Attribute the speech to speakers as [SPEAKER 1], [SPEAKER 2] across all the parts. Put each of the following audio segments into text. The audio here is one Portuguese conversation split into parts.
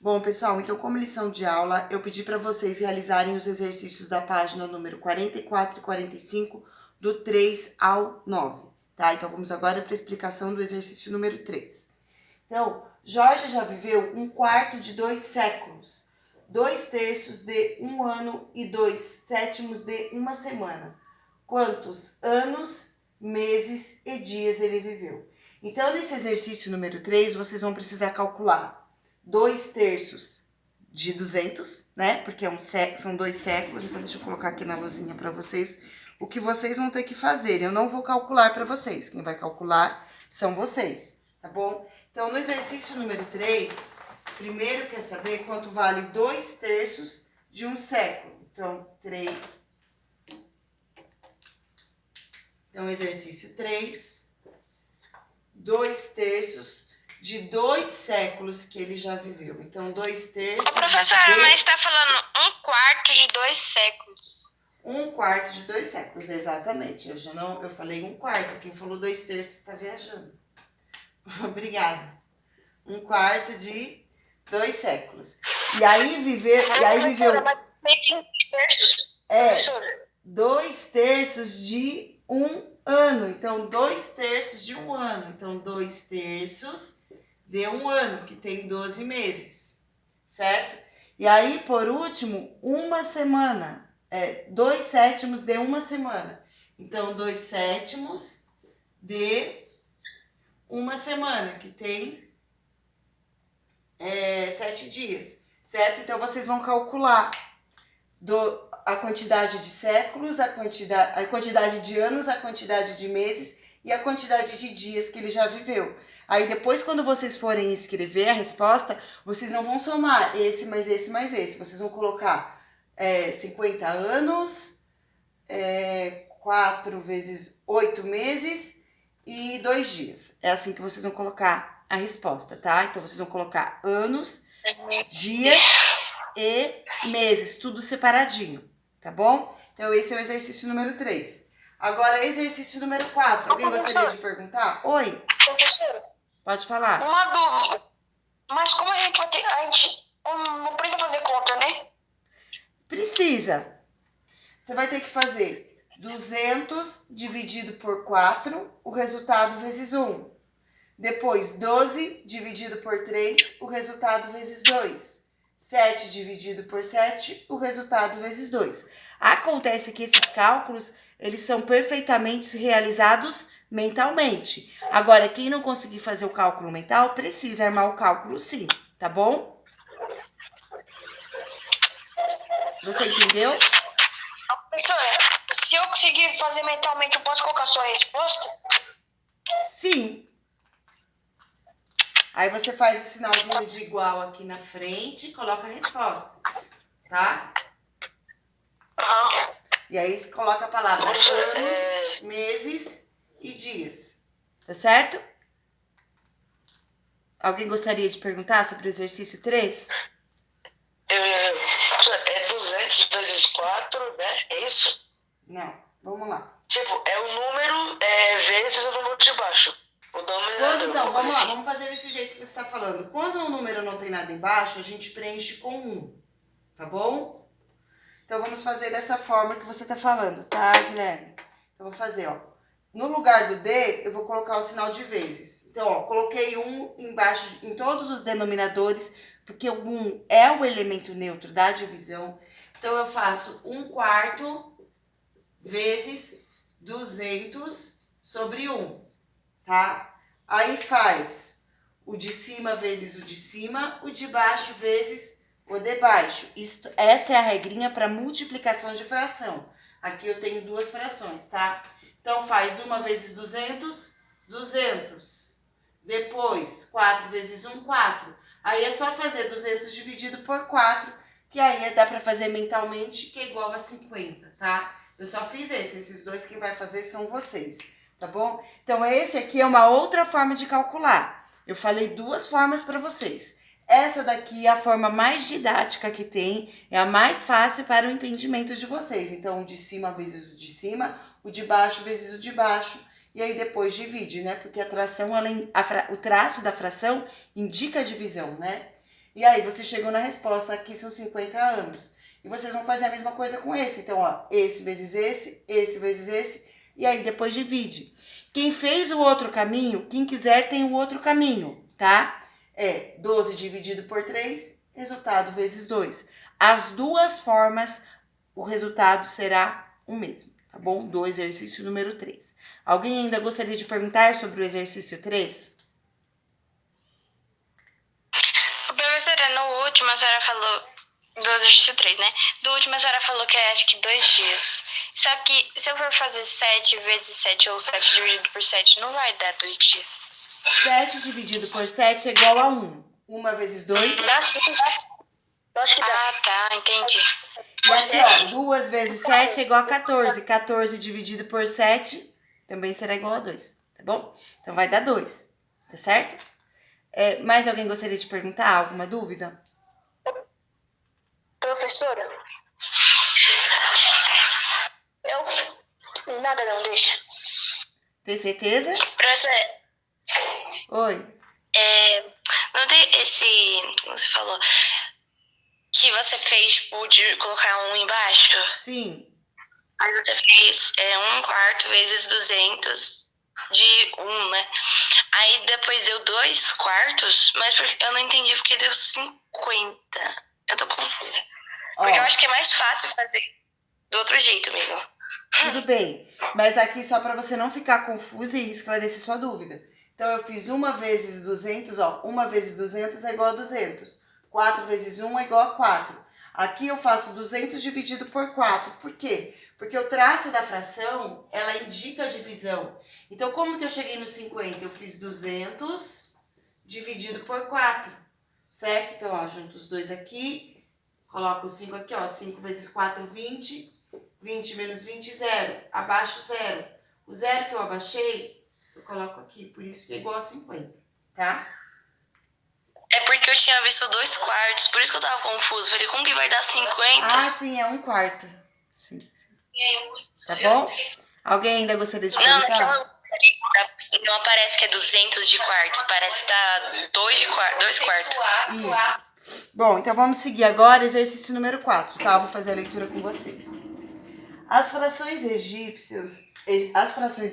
[SPEAKER 1] Bom, pessoal, então como lição de aula, eu pedi para vocês realizarem os exercícios da página número 44 e 45, do 3 ao 9, tá? Então vamos agora para a explicação do exercício número 3. Então, Jorge já viveu 1/4 de 2 séculos, 2/3 de 1 ano e 2/7 de 1 semana. Quantos anos, meses e dias ele viveu? Então, nesse exercício número 3, vocês vão precisar calcular 2/3 de 200, né? Porque são 2 séculos, então deixa eu colocar aqui na luzinha para vocês o que vocês vão ter que fazer. Eu não vou calcular para vocês, quem vai calcular são vocês, tá bom? Então, no exercício número 3, primeiro quer saber quanto vale 2/3 de 1 século. Então, 3. Então, exercício 3, 2/3 de 2 séculos que ele já viveu. Então, 2/3.
[SPEAKER 2] Professora, mas está falando 1/4 de 2 séculos.
[SPEAKER 1] 1/4 de 2 séculos, exatamente. Eu falei 1/4. Quem falou 2/3 está viajando. Obrigada. 1/4 de 2 séculos. E aí viveu.
[SPEAKER 2] Mas tem terços. Professora.
[SPEAKER 1] 2/3 de 1 ano. Então, 2/3 de 1 ano. Então, 2/3 de 1 ano, que tem 12 meses. Certo? E aí, por último, 1 semana. 2/7 de 1 semana. Então, 2/7 de 1 semana, que tem 7 dias. Certo? Então, vocês vão calcular a quantidade de séculos, a quantidade de anos, a quantidade de meses e a quantidade de dias que ele já viveu. Aí depois, quando vocês forem escrever a resposta, vocês não vão somar esse mais esse mais esse. Vocês vão colocar 50 anos, 4 vezes 8 meses e 2 dias. É assim que vocês vão colocar a resposta, tá? Então, vocês vão colocar anos, dias e meses, tudo separadinho, tá bom? Então, esse é o exercício número 3. Agora, exercício número 4. Alguém gostaria de perguntar? Oi?
[SPEAKER 2] Professora.
[SPEAKER 1] Pode falar.
[SPEAKER 2] Uma dúvida. Mas como a gente vai ter... não precisa fazer conta, né?
[SPEAKER 1] Precisa. Você vai ter que fazer 200 dividido por 4, o resultado vezes 1. Depois, 12 dividido por 3, o resultado vezes 2. 7 dividido por 7, o resultado vezes 2. Acontece que esses cálculos, eles são perfeitamente realizados mentalmente. Agora, quem não conseguir fazer o cálculo mental, precisa armar o cálculo sim, tá bom? Você entendeu?
[SPEAKER 2] Professora, se eu conseguir fazer mentalmente, eu posso colocar só a resposta?
[SPEAKER 1] Sim. Aí você faz o sinalzinho de igual aqui na frente e coloca a resposta, tá?
[SPEAKER 2] Aham.
[SPEAKER 1] E aí você coloca a palavra anos, meses e dias, tá certo? Alguém gostaria de perguntar sobre o exercício 3?
[SPEAKER 2] É 200 vezes 4, né? É isso?
[SPEAKER 1] Não, vamos lá.
[SPEAKER 2] Tipo, é o número vezes o número de baixo. O denominador.
[SPEAKER 1] Então, vamos lá, vamos fazer desse jeito que você está falando. Quando o número não tem nada embaixo, a gente preenche com 1, tá bom? Então, vamos fazer dessa forma que você está falando, tá, Guilherme? Eu vou fazer, ó. No lugar do D, eu vou colocar o sinal de vezes. Então, ó, coloquei 1 embaixo em todos os denominadores, porque o 1 é o elemento neutro da divisão. Então, eu faço 1/4 vezes 200 sobre 1, tá? Aí faz o de cima vezes o de cima, o de baixo vezes o de baixo. Essa é a regrinha para multiplicação de fração. Aqui eu tenho 2 frações, tá? Então, faz 1 vezes 200, 200. Depois, 4 vezes 1, 4. Aí é só fazer 200 dividido por 4, que aí dá para fazer mentalmente, que é igual a 50, tá? Eu só fiz esses 2 quem vai fazer são vocês, tá bom? Então, esse aqui é uma outra forma de calcular. Eu falei 2 formas para vocês. Essa daqui é a forma mais didática que tem, é a mais fácil para o entendimento de vocês. Então, o de cima vezes o de cima, o de baixo vezes o de baixo, e aí depois divide, né? Porque a tração, o traço da fração indica a divisão, né? E aí você chegou na resposta, aqui são 50 anos. E vocês vão fazer a mesma coisa com esse. Então, ó, esse vezes esse vezes esse, e aí depois divide. Quem fez o outro caminho, quem quiser tem o outro caminho, tá? É 12 dividido por 3, resultado vezes 2. As duas formas, o resultado será o mesmo, tá bom? Do exercício número 3. Alguém ainda gostaria de perguntar sobre o exercício 3?
[SPEAKER 2] Professora, no último a senhora falou do exercício 3, né? Do último a senhora falou que é acho que 2 dias. Só que se eu for fazer 7 vezes 7 ou 7 dividido por 7, não vai dar 2 dias.
[SPEAKER 1] 7 dividido por 7 é igual a 1. 1 vezes 2.
[SPEAKER 2] Dá sim, dá sim. Ah, tá, entendi.
[SPEAKER 1] E aqui, ó, 2 vezes 7 é igual a 14. 14 dividido por 7 também será igual a 2, tá bom? Então, vai dar 2, tá certo? Mais alguém gostaria de perguntar? Alguma dúvida?
[SPEAKER 2] Professora, nada não, deixa.
[SPEAKER 1] Tem certeza?
[SPEAKER 2] Professora,
[SPEAKER 1] Oi.
[SPEAKER 2] não tem esse, como você falou, que você fez, tipo, de colocar 1 embaixo?
[SPEAKER 1] Sim.
[SPEAKER 2] Aí você fez 1/4 vezes 200 de 1, né? Aí depois deu 2/4, mas eu não entendi porque deu 50. Eu tô confusa. Porque eu acho que é mais fácil fazer do outro jeito mesmo.
[SPEAKER 1] Tudo bem, mas aqui só para você não ficar confusa e esclarecer sua dúvida. Então, eu fiz 1 vezes 200, ó, 1 vezes 200 é igual a 200. 4 vezes 1 é igual a 4. Aqui eu faço 200 dividido por 4. Por quê? Porque o traço da fração, ela indica a divisão. Então, como que eu cheguei no 50? Eu fiz 200 dividido por 4, certo? Então, ó, junto os dois aqui, coloco o 5 aqui, ó, 5 vezes 4, 20. 20 menos 20, 0. Abaixo 0. O 0 que eu abaixei, eu coloco aqui. Por isso que é igual a 50, tá?
[SPEAKER 2] É porque eu tinha visto 2/4, por isso que eu tava confuso. Falei, como que vai dar 50?
[SPEAKER 1] Ah, sim, é 1/4. Sim. Tá bom? Alguém ainda gostaria de perguntar?
[SPEAKER 2] Não, naquela não aparece que é 200 de quarto. Parece que tá 2 quartos.
[SPEAKER 1] Isso. Bom, então vamos seguir agora exercício número 4, tá? Eu vou fazer a leitura com vocês. As frações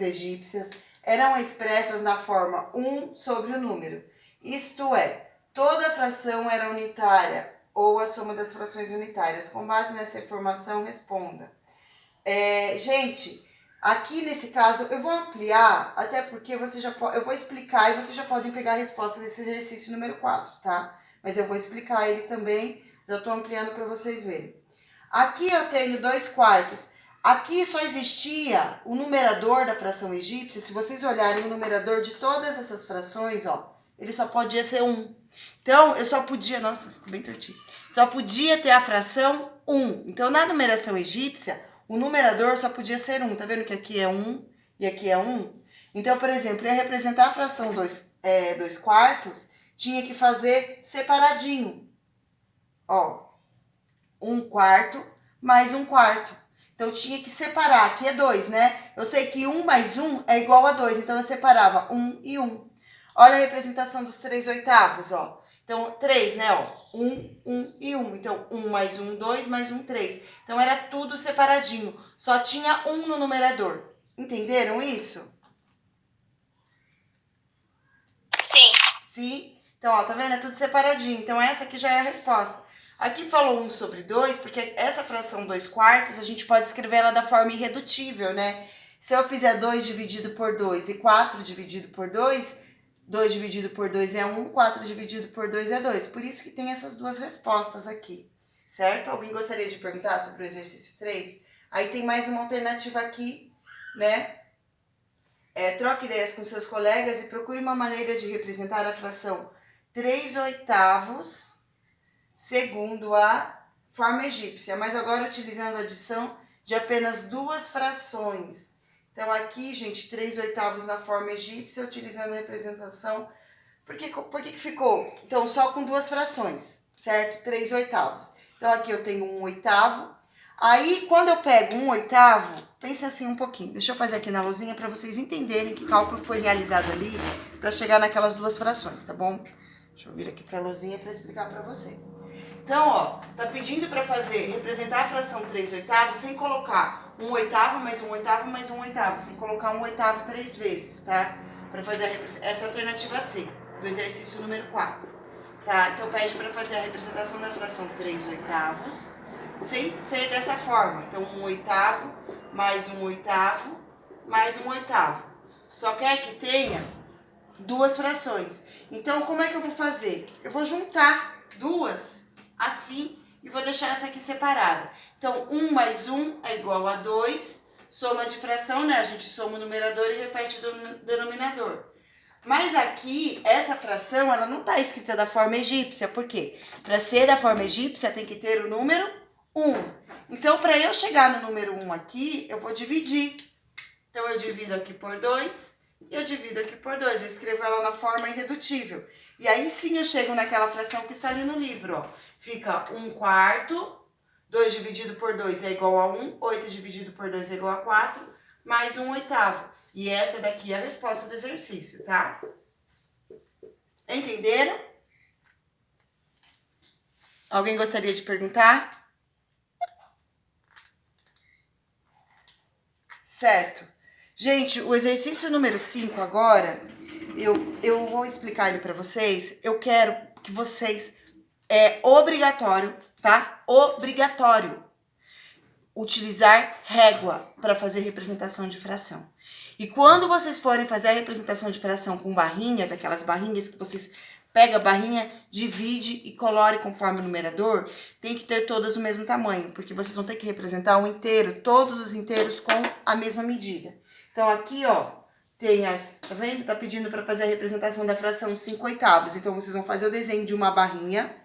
[SPEAKER 1] egípcias eram expressas na forma 1 sobre o número. Isto é, toda fração era unitária ou a soma das frações unitárias. Com base nessa informação, responda. Gente, aqui nesse caso eu vou ampliar, até porque eu vou explicar e vocês já podem pegar a resposta desse exercício número 4, tá? Mas eu vou explicar ele também, já estou ampliando para vocês verem. Aqui eu tenho 2/4. Aqui só existia o numerador da fração egípcia. Se vocês olharem o numerador de todas essas frações, ó, ele só podia ser 1. Então, eu só podia... Nossa, ficou bem tortinho. Só podia ter a fração 1. Então, na numeração egípcia, o numerador só podia ser 1. Tá vendo que aqui é 1 e aqui é 1? Então, por exemplo, ia representar a fração 2/4, tinha que fazer separadinho. Ó, 1/4 mais 1/4. Então, tinha que separar. Aqui é 2, né? Eu sei que 1 mais 1 é igual a 2. Então, eu separava 1 e 1. Olha a representação dos 3/8, ó. Então, 3, né? Ó, 1, 1 e 1. Então, 1 mais 1, 2, mais 1, 3. Então, era tudo separadinho. Só tinha 1 no numerador. Entenderam isso?
[SPEAKER 2] Sim.
[SPEAKER 1] Sim? Então, ó, tá vendo? É tudo separadinho. Então, essa aqui já é a resposta. Aqui falou 1 sobre 2, porque essa fração 2/4, a gente pode escrever ela da forma irredutível, né? Se eu fizer 2 dividido por 2 e 4 dividido por 2, 2 dividido por 2 é 1, 4 dividido por 2 é 2. Por isso que tem essas duas respostas aqui, certo? Alguém gostaria de perguntar sobre o exercício 3? Aí tem mais uma alternativa aqui, né? Troque ideias com seus colegas e procure uma maneira de representar a fração 3/8 segundo a forma egípcia, mas agora utilizando a adição de apenas duas frações. Então, aqui, gente, 3/8 na forma egípcia, utilizando a representação. Por que ficou? Então, só com duas frações, certo? 3/8. Então, aqui eu tenho 1/8. Aí, quando eu pego 1/8, pensa assim um pouquinho. Deixa eu fazer aqui na luzinha para vocês entenderem que cálculo foi realizado ali para chegar naquelas duas frações, tá bom? Deixa eu vir aqui pra luzinha pra explicar pra vocês. Então, ó, tá pedindo pra representar a fração 3/8 sem colocar 1/8 mais 1/8 mais 1/8, sem colocar 1/8 3 vezes, tá? Pra fazer essa é a alternativa C, do exercício número 4, tá? Então, pede pra fazer a representação da fração 3/8 sem ser dessa forma. Então, 1/8 mais 1/8 mais 1/8. Só quer que tenha duas frações. Então, como é que eu vou fazer? Eu vou juntar duas assim e vou deixar essa aqui separada. Então, 1 mais 1 é igual a 2. Soma de fração, né? A gente soma o numerador e repete o denominador. Mas aqui, essa fração, ela não está escrita da forma egípcia. Por quê? Para ser da forma egípcia, tem que ter o número 1. Então, para eu chegar no número 1 aqui, eu vou dividir. Então, eu divido aqui por 2 e eu divido aqui por 2. Eu escrevo ela na forma irredutível. E aí sim eu chego naquela fração que está ali no livro, ó. Fica 1/4, 2 dividido por 2 é igual a 1, 8 dividido por 2 é igual a 4, mais 1/8. E essa daqui é a resposta do exercício, tá? Entenderam? Alguém gostaria de perguntar? Certo. Gente, o exercício número 5 agora, eu vou explicar ele para vocês. Eu quero que vocês, é obrigatório, tá? Obrigatório utilizar régua para fazer representação de fração. E quando vocês forem fazer a representação de fração com barrinhas, aquelas barrinhas que vocês pega a barrinha, divide e colore conforme o numerador, tem que ter todas o mesmo tamanho, porque vocês vão ter que representar o inteiro, todos os inteiros com a mesma medida. Então, aqui, ó, tem as, tá vendo? Tá pedindo para fazer a representação da fração 5/8. Então, vocês vão fazer o desenho de uma barrinha.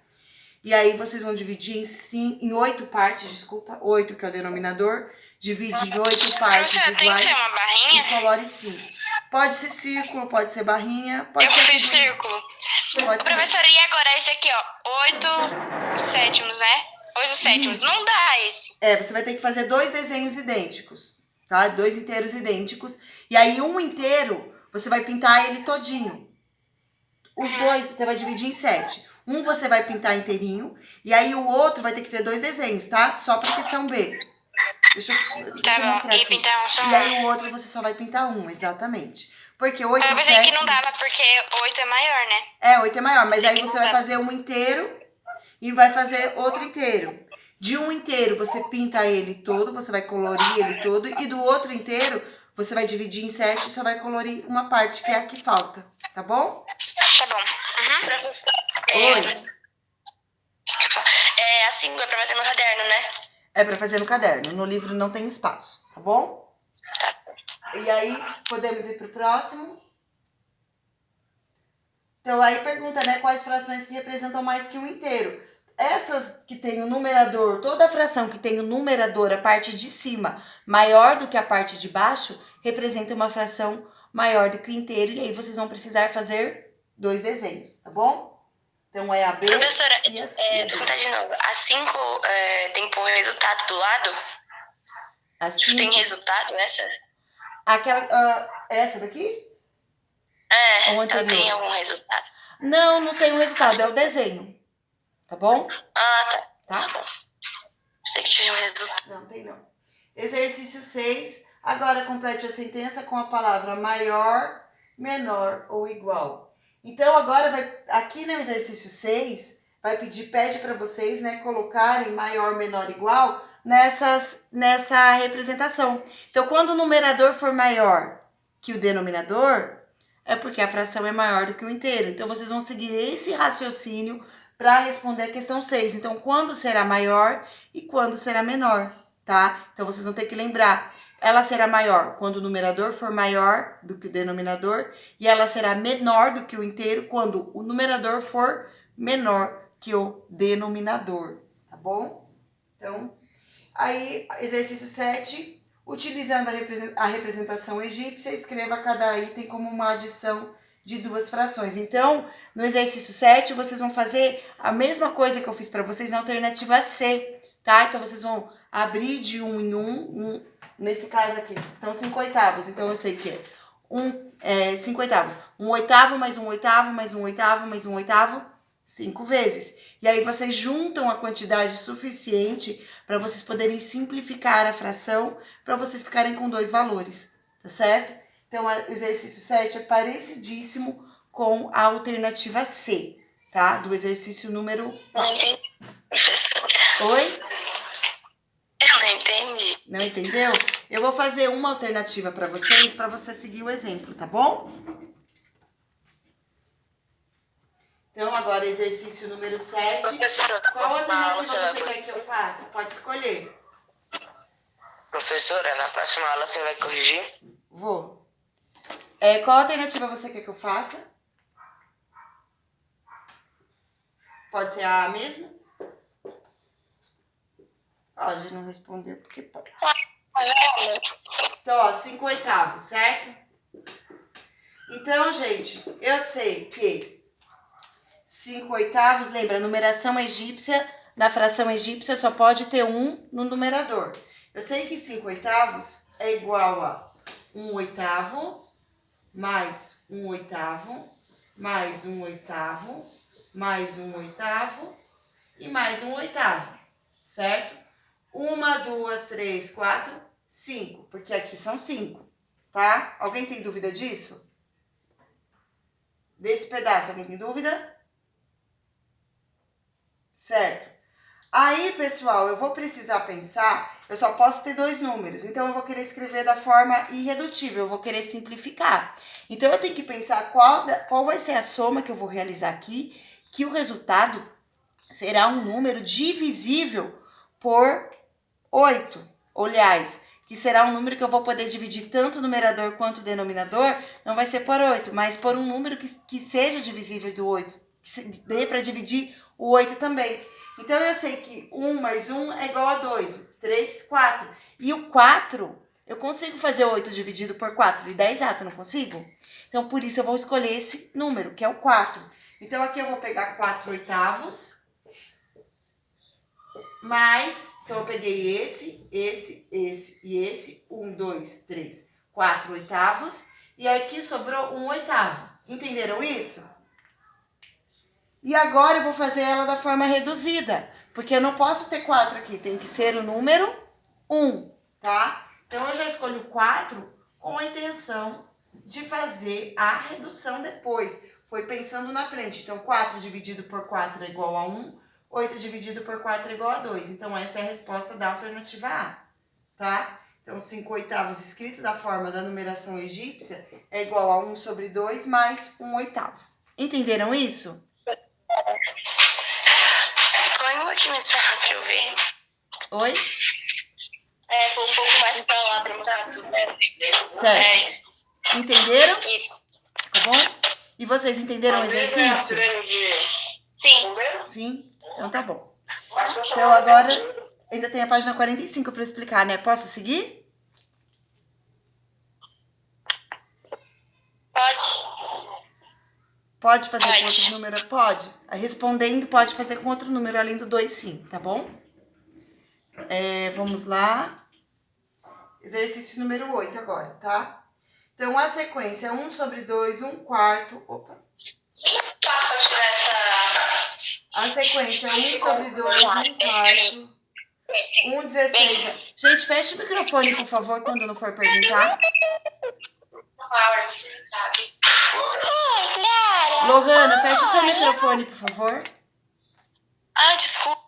[SPEAKER 1] E aí, vocês vão dividir em 8 partes, desculpa. 8, que é o denominador. Divide em 8 partes iguais.
[SPEAKER 2] Tem que ser uma barrinha?
[SPEAKER 1] E colore sim. Pode ser círculo, pode ser barrinha. Pode
[SPEAKER 2] Eu
[SPEAKER 1] ser
[SPEAKER 2] fiz círculo. Professora, e agora esse aqui, ó? 8 sétimos, né? 8 sétimos.
[SPEAKER 1] Isso.
[SPEAKER 2] Não dá esse.
[SPEAKER 1] Você vai ter que fazer 2 desenhos idênticos, tá? 2 inteiros idênticos. E aí, um inteiro, você vai pintar ele todinho. Os dois, você vai dividir em 7. Um você vai pintar inteirinho. E aí, o outro vai ter que ter 2 desenhos, tá? Só pra questão B. Deixa eu mostrar aqui.
[SPEAKER 2] Pintar um só.
[SPEAKER 1] E aí, o outro você só vai pintar um, exatamente. Porque 8
[SPEAKER 2] eu pensei
[SPEAKER 1] 7...
[SPEAKER 2] que não dava, porque 8 é maior, né?
[SPEAKER 1] 8 é maior, mas aí você vai fazer um inteiro e vai fazer outro inteiro. De um inteiro, você pinta ele todo, você vai colorir ele todo. E do outro inteiro, você vai dividir em 7 e só vai colorir uma parte, que é a que falta. Tá bom?
[SPEAKER 2] Tá bom. Professora,
[SPEAKER 1] Oi.
[SPEAKER 2] Assim é pra fazer no caderno, né?
[SPEAKER 1] É pra fazer no caderno. No livro não tem espaço, tá bom?
[SPEAKER 2] Tá.
[SPEAKER 1] E aí, podemos ir pro próximo? Então, aí pergunta, né? Quais frações que representam mais que um inteiro? Essas que tem o numerador, toda fração que tem o numerador, a parte de cima, maior do que a parte de baixo, representa uma fração maior do que o inteiro. E aí, vocês vão precisar fazer 2 desenhos, tá bom? Então, é a B
[SPEAKER 2] Professora,
[SPEAKER 1] e a C.
[SPEAKER 2] vou contar de novo. A 5 tem que pôr o resultado do lado?
[SPEAKER 1] Assim,
[SPEAKER 2] Tem resultado essa?
[SPEAKER 1] essa daqui? Ou
[SPEAKER 2] Ela
[SPEAKER 1] anterior?
[SPEAKER 2] tem algum resultado?
[SPEAKER 1] Não tem um resultado, é o desenho. Tá bom?
[SPEAKER 2] Ah, tá.
[SPEAKER 1] Tá?
[SPEAKER 2] Tá bom. Sei que tinha um resultado.
[SPEAKER 1] Não, tem não. Exercício 6. Agora complete a sentença com a palavra maior, menor ou igual. Então, agora, aqui no exercício 6, pede para vocês, né, colocarem maior, menor, igual nessa representação. Então, quando o numerador for maior que o denominador, é porque a fração é maior do que o inteiro. Então, vocês vão seguir esse raciocínio para responder a questão 6. Então, quando será maior e quando será menor, tá? Então, vocês vão ter que lembrar. Ela será maior quando o numerador for maior do que o denominador. E ela será menor do que o inteiro quando o numerador for menor que o denominador, tá bom? Então, aí, exercício 7. Utilizando a representação egípcia, escreva cada item como uma adição de 2 frações. Então, no exercício 7, vocês vão fazer a mesma coisa que eu fiz para vocês na alternativa C, tá? Então, vocês vão abrir de 1 em 1, nesse caso aqui, estão 5/8. Então, eu sei que é 5 oitavos. 1 oitavo mais 1 oitavo mais 1 oitavo mais 1 oitavo, 5 vezes. E aí vocês juntam a quantidade suficiente para vocês poderem simplificar a fração, para vocês ficarem com 2 valores, tá certo? Então, o exercício 7 é parecidíssimo com a alternativa C, tá? Do exercício número 4.
[SPEAKER 2] Não entendi, professora.
[SPEAKER 1] Oi?
[SPEAKER 2] Eu não entendi.
[SPEAKER 1] Não entendeu? Eu vou fazer uma alternativa para vocês, para você seguir o exemplo, tá bom? Então, agora, exercício número 7.
[SPEAKER 2] Professora,
[SPEAKER 1] Qual alternativa
[SPEAKER 2] você
[SPEAKER 1] você quer que eu faça? Pode escolher.
[SPEAKER 2] Professora, na próxima aula você vai corrigir?
[SPEAKER 1] Vou. Qual alternativa você quer que eu faça? Pode ser a mesma? Pode, não respondeu porque pode. Então, ó, 5 oitavos, certo? Então, gente, eu sei que 5 oitavos, lembra, numeração egípcia, na fração egípcia só pode ter 1 no numerador. Eu sei que 5 oitavos é igual a 1 oitavo, mais 1 oitavo, mais 1 oitavo, mais 1 oitavo e mais 1 oitavo, certo? 1, 2, 3, 4, 5, porque aqui são 5, tá? Alguém tem dúvida disso? Desse pedaço, alguém tem dúvida? Certo. Aí, pessoal, eu vou precisar pensar, eu só posso ter 2 números, então eu vou querer escrever da forma irredutível, eu vou querer simplificar. Então, eu tenho que pensar qual vai ser a soma que eu vou realizar aqui, que o resultado será um número divisível por 8. Aliás, que será um número que eu vou poder dividir tanto o numerador quanto o denominador, não vai ser por 8, mas por um número que seja divisível do 8, que dê para dividir o 8 também. Então, eu sei que 1 mais 1 é igual a 2, 3, 4. E o 4, eu consigo fazer 8 dividido por 4, e 10 exato, não consigo? Então, por isso, eu vou escolher esse número, que é o 4. Então, aqui eu vou pegar 4 oitavos, mais, então eu peguei esse e esse, 1, 2, 3, 4 oitavos, e aqui sobrou 1 oitavo. Entenderam isso? E agora eu vou fazer ela da forma reduzida, porque eu não posso ter 4 aqui, tem que ser o número 1, tá? Então, eu já escolho 4 com a intenção de fazer a redução depois. Foi pensando na frente. Então, 4 dividido por 4 é igual a 1, 8 dividido por 4 é igual a 2. Então, essa é a resposta da alternativa A, tá? Então, 5 oitavos escrito da forma da numeração egípcia é igual a 1 sobre 2 mais 1 oitavo. Entenderam isso?
[SPEAKER 2] Põe um pouquinho mais pra lá pra eu ver.
[SPEAKER 1] Oi?
[SPEAKER 2] Põe um pouco mais pra lá pra mostrar tudo, né?
[SPEAKER 1] Certo. Entenderam?
[SPEAKER 2] Isso.
[SPEAKER 1] Tá bom? E vocês entenderam o exercício?
[SPEAKER 2] Sim.
[SPEAKER 1] Sim? Então tá bom. Então agora ainda tem a página 45 para explicar, né? Posso seguir?
[SPEAKER 2] Pode.
[SPEAKER 1] Pode fazer com outro número? Pode. Respondendo, pode fazer com outro número além do 2, sim, tá bom? Vamos lá. Exercício número 8 agora, tá? Então, a sequência é 1 sobre 2, 1 quarto... Opa!
[SPEAKER 2] Passa tirar essa...
[SPEAKER 1] A sequência é 1 sobre 2, 1 quarto, 1 16... Gente, fecha o microfone, por favor, quando não for perguntar. Lohana, fecha o seu microfone, por favor.
[SPEAKER 2] Ah, desculpa.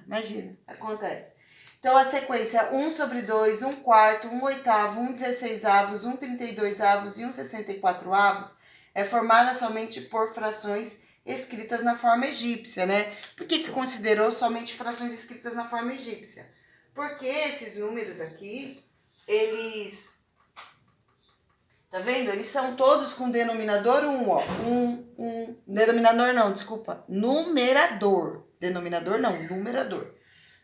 [SPEAKER 1] Imagina, acontece. Então, a sequência é 1 sobre 2, 1 quarto, 1 oitavo, 1 16 avos, 1 32 avos e 1 64 avos é formada somente por frações escritas na forma egípcia, né? Por que considerou somente frações escritas na forma egípcia? Porque esses números aqui, eles... Tá vendo? Eles são todos com denominador 1, ó. Denominador não, desculpa. Numerador. Denominador não, numerador.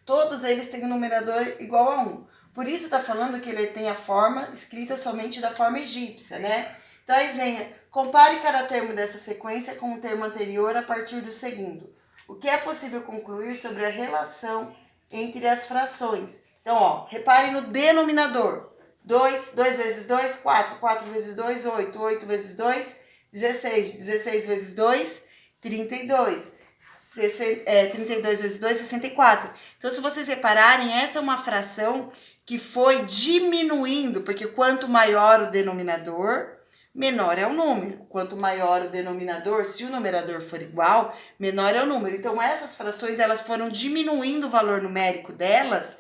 [SPEAKER 1] Todos eles têm um numerador igual a 1. Por isso tá falando que ele tem a forma escrita somente da forma egípcia, né? Então aí vem, compare cada termo dessa sequência com o termo anterior a partir do segundo. O que é possível concluir sobre a relação entre as frações? Então, ó, reparem no denominador. 2, 2 vezes 2, 4, 4 vezes 2, 8, 8 vezes 2, 16, 16 vezes 2, 32. 32 vezes 2, 64. Então, se vocês repararem, essa é uma fração que foi diminuindo, porque quanto maior o denominador, menor é o número. Quanto maior o denominador, se o numerador for igual, menor é o número. Então, essas frações, elas foram diminuindo o valor numérico delas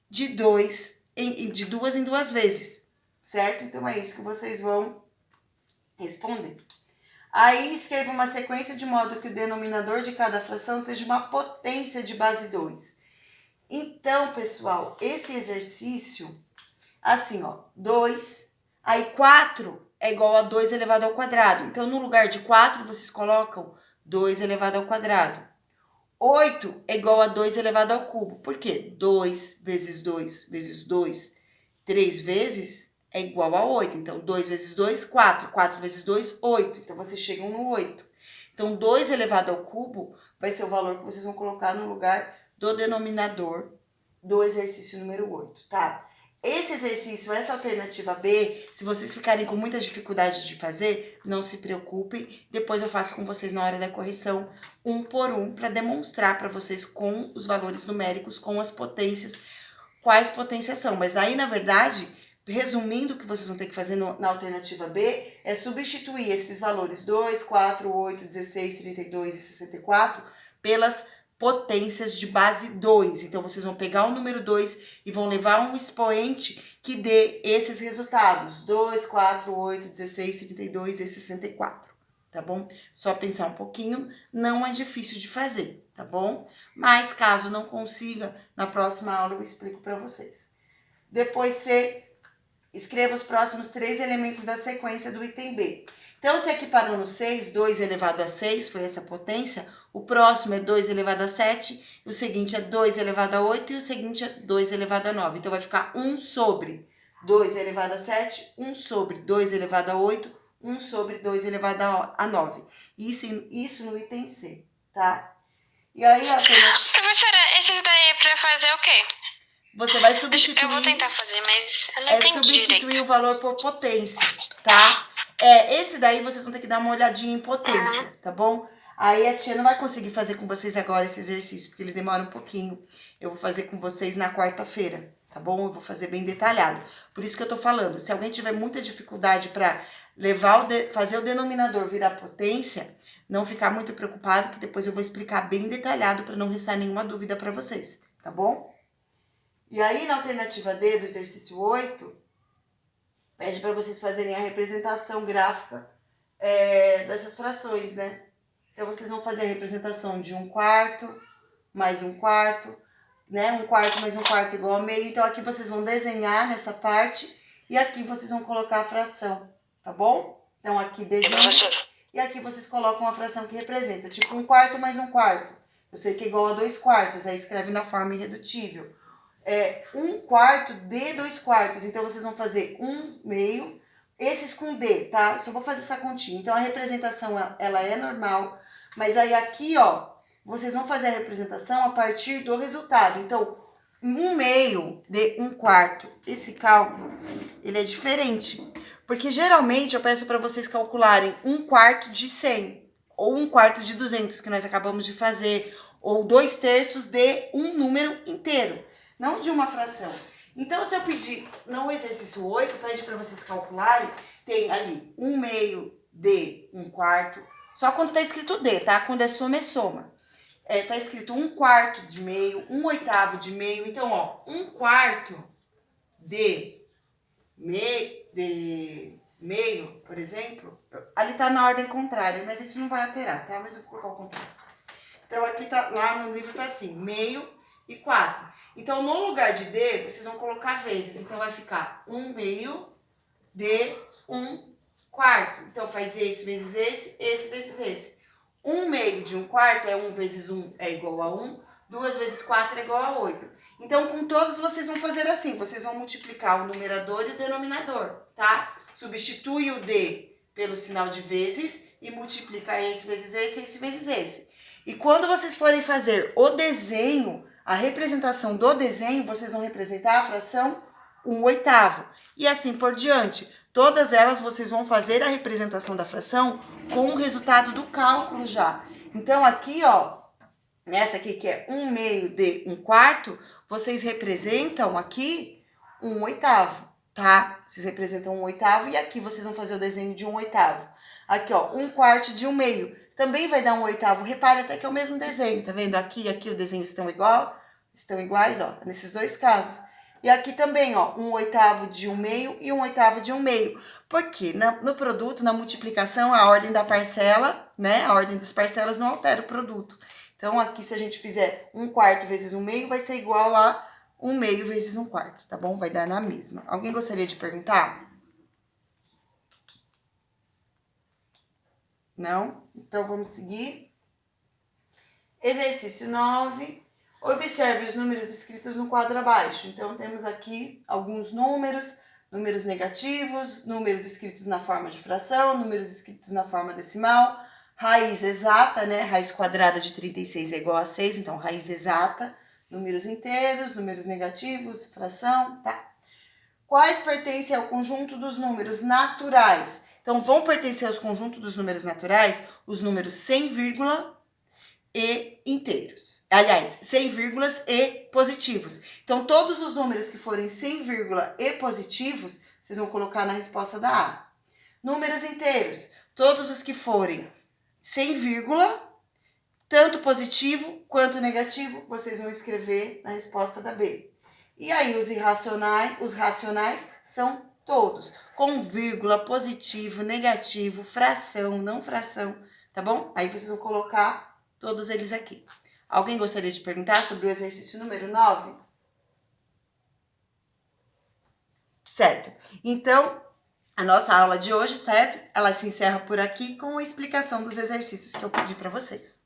[SPEAKER 1] de duas em duas vezes, certo? Então, é isso que vocês vão responder. Aí, escreva uma sequência de modo que o denominador de cada fração seja uma potência de base 2. Então, pessoal, esse exercício, assim, ó, 2, aí 4 é igual a 2 elevado ao quadrado. Então, no lugar de 4, vocês colocam 2 elevado ao quadrado. 8 é igual a 2 elevado ao cubo. Por quê? 2 vezes 2 vezes 2, 3 vezes é igual a 8. Então, 2 vezes 2, 4. 4 vezes 2, 8. Então, vocês chegam no 8. Então, 2 elevado ao cubo vai ser o valor que vocês vão colocar no lugar do denominador do exercício número 8, tá? Esse exercício, essa alternativa B, se vocês ficarem com muita dificuldade de fazer, não se preocupem. Depois eu faço com vocês na hora da correção, um por um, para demonstrar para vocês com os valores numéricos, com as potências, quais potências são. Mas aí, na verdade, resumindo, o que vocês vão ter que fazer na alternativa B é substituir esses valores 2, 4, 8, 16, 32 e 64 pelas potências de base 2. Então, vocês vão pegar o número 2 e vão levar um expoente que dê esses resultados. 2, 4, 8, 16, 32 e 64, tá bom? Só pensar um pouquinho, não é difícil de fazer, tá bom? Mas, caso não consiga, na próxima aula eu explico para vocês. Depois, C, escreva os próximos 3 elementos da sequência do item B. Então, se aqui parou no 6, 2 elevado a 6, foi essa potência. O próximo é 2 elevado a 7, o seguinte é 2 elevado a 8 e o seguinte é 2 elevado a 9. Então, vai ficar 1 sobre 2 elevado a 7, 1 sobre 2 elevado a 8, 1 sobre 2 elevado a 9. Isso no item C, tá? E aí, ó,
[SPEAKER 2] professora, esse daí é pra fazer o quê?
[SPEAKER 1] Você vai substituir...
[SPEAKER 2] Eu vou tentar fazer, mas eu não entendi
[SPEAKER 1] substituir
[SPEAKER 2] direito.
[SPEAKER 1] o valor por potência, tá? Esse daí vocês vão ter que dar uma olhadinha em potência, tá bom? Aí a tia não vai conseguir fazer com vocês agora esse exercício, porque ele demora um pouquinho. Eu vou fazer com vocês na quarta-feira, tá bom? Eu vou fazer bem detalhado. Por isso que eu tô falando, se alguém tiver muita dificuldade para fazer o denominador virar potência, não ficar muito preocupado, que depois eu vou explicar bem detalhado para não restar nenhuma dúvida para vocês, tá bom? E aí, na alternativa D do exercício 8, pede para vocês fazerem a representação gráfica dessas frações, né? Então, vocês vão fazer a representação de 1/4 mais 1/4, né? 1/4 mais 1/4 igual a meio. Então, aqui vocês vão desenhar nessa parte e aqui vocês vão colocar a fração, tá bom? Então, aqui desenha e aqui vocês colocam a fração que representa. Tipo, 1/4 mais 1/4. Eu sei que é igual a 2/4, aí escreve na forma irredutível. 1/4 de 2/4. Então, vocês vão fazer 1/2, esses com D, tá? Só vou fazer essa continha. Então, a representação, ela é normal. Mas aí, aqui, ó, vocês vão fazer a representação a partir do resultado. Então, 1/2 de 1/4. Esse cálculo, ele é diferente. Porque, geralmente, eu peço para vocês calcularem 1/4 de 100. Ou 1/4 de 200, que nós acabamos de fazer. Ou 2/3 de um número inteiro. Não de uma fração. Então, se eu pedir no exercício 8, pede para vocês calcularem, tem ali 1/2 de 1/4, só quando tá escrito D, tá? Quando é soma. Tá escrito 1/4 de meio, 1/8 de meio. Então, ó, 1/4 de meio, por exemplo, ali tá na ordem contrária, mas isso não vai alterar, tá? Mas eu vou colocar o contrário. Então, aqui tá, lá no livro tá assim, meio e 4. Então, no lugar de D, vocês vão colocar vezes. Então, vai ficar 1/2 de 1/4. Então, faz esse vezes esse vezes esse. 1/2 de 1/4 é 1 vezes 1 é igual a 1. 2 vezes 4 é igual a 8. Então, com todos vocês vão fazer assim. Vocês vão multiplicar o numerador e o denominador, tá? Substitui o D pelo sinal de vezes e multiplica esse vezes esse vezes esse. E quando vocês forem fazer o desenho, a representação do desenho, vocês vão representar a fração 1/8. E assim por diante. Todas elas vocês vão fazer a representação da fração com o resultado do cálculo já. Então, aqui, ó, nessa aqui que é 1/2 de 1/4, vocês representam aqui 1/8, tá? Vocês representam 1/8 e aqui vocês vão fazer o desenho de 1/8. Aqui, ó, 1/4 de 1/2. Também vai dar 1/8. Repare até que é o mesmo desenho, tá vendo? Aqui e aqui o desenho estão iguais, ó, nesses dois casos. E aqui também, ó, 1/8 de 1/2 e 1/8 de 1/2. Porque no produto, na multiplicação, a ordem da parcela, né? A ordem das parcelas não altera o produto. Então, aqui, se a gente fizer 1/4 vezes 1/2, vai ser igual a 1/2 vezes 1/4, tá bom? Vai dar na mesma. Alguém gostaria de perguntar? Não? Então, vamos seguir. Exercício 9. Observe os números escritos no quadro abaixo. Então, temos aqui alguns números negativos, números escritos na forma de fração, números escritos na forma decimal, raiz exata, né? Raiz quadrada de 36 é igual a 6, então raiz exata, números inteiros, números negativos, fração, tá? Quais pertencem ao conjunto dos números naturais? Então, vão pertencer aos conjuntos dos números naturais os números sem vírgula e inteiros. Aliás, sem vírgulas e positivos. Então, todos os números que forem sem vírgula e positivos, vocês vão colocar na resposta da A. Números inteiros, todos os que forem sem vírgula, tanto positivo quanto negativo, vocês vão escrever na resposta da B. E aí, os racionais são todos, com vírgula, positivo, negativo, fração, não fração, tá bom? Aí vocês vão colocar todos eles aqui. Alguém gostaria de perguntar sobre o exercício número 9? Certo. Então, a nossa aula de hoje, certo? Ela se encerra por aqui com a explicação dos exercícios que eu pedi para vocês.